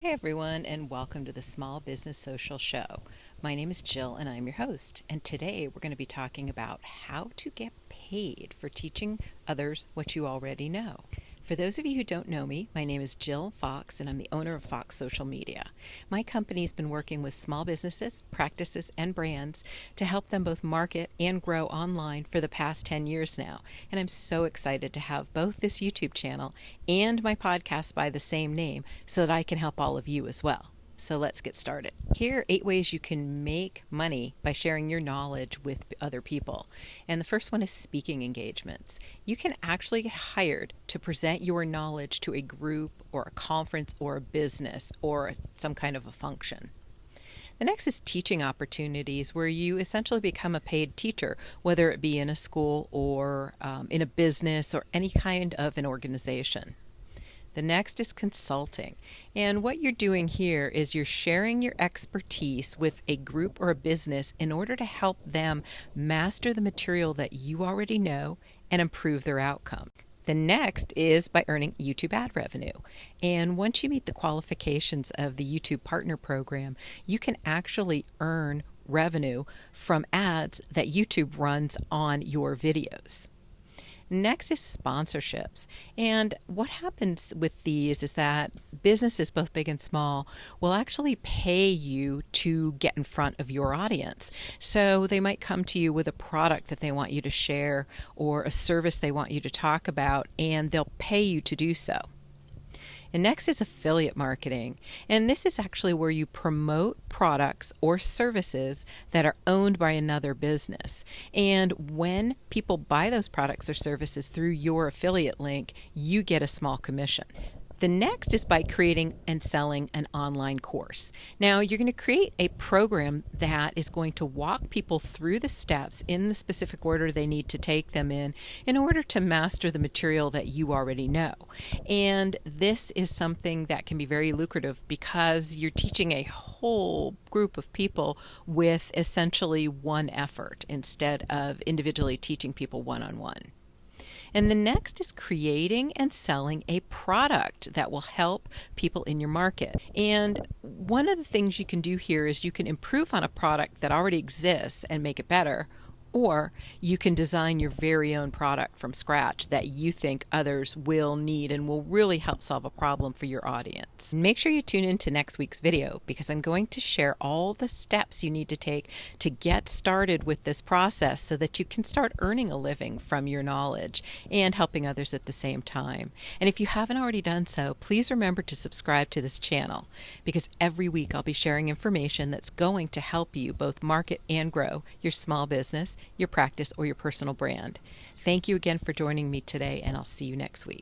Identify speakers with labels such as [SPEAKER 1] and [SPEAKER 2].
[SPEAKER 1] Hey everyone, and welcome to the Small Business Social Show. My name is Jill, and I'm your host. And today we're going to be talking about how to get paid for teaching others what you already know. For those of you who don't know me, my name is Jill Fox, and I'm the owner of Fox Social Media. My company's been working with small businesses, practices, and brands to help them both market and grow online for the past 10 years now. And I'm so excited to have both this YouTube channel and my podcast by the same name so that I can help all of you as well. So let's get started. Here are 8 ways you can make money by sharing your knowledge with other people. And the first one is speaking engagements. You can actually get hired to present your knowledge to a group or a conference or a business or some kind of a function. The next is teaching opportunities, where you essentially become a paid teacher, whether it be in a school or in a business or any kind of an organization. The next is consulting. And what you're doing here is you're sharing your expertise with a group or a business in order to help them master the material that you already know and improve their outcome. The next is by earning YouTube ad revenue. And once you meet the qualifications of the YouTube Partner Program, you can actually earn revenue from ads that YouTube runs on your videos. Next is sponsorships. And what happens with these is that businesses, both big and small, will actually pay you to get in front of your audience. So they might come to you with a product that they want you to share or a service they want you to talk about, and they'll pay you to do so. And next is affiliate marketing. And this is actually where you promote products or services that are owned by another business. And when people buy those products or services through your affiliate link, you get a small commission. The next is by creating and selling an online course. Now, you're going to create a program that is going to walk people through the steps in the specific order they need to take them in order to master the material that you already know. And this is something that can be very lucrative because you're teaching a whole group of people with essentially one effort instead of individually teaching people one-on-one. And the next is creating and selling a product that will help people in your market. And one of the things you can do here is you can improve on a product that already exists and make it better, or you can design your very own product from scratch that you think others will need and will really help solve a problem for your audience. Make sure you tune in to next week's video because I'm going to share all the steps you need to take to get started with this process so that you can start earning a living from your knowledge and helping others at the same time. And if you haven't already done so, please remember to subscribe to this channel because every week I'll be sharing information that's going to help you both market and grow your small business, your practice, or your personal brand. Thank you again for joining me today, and I'll see you next week.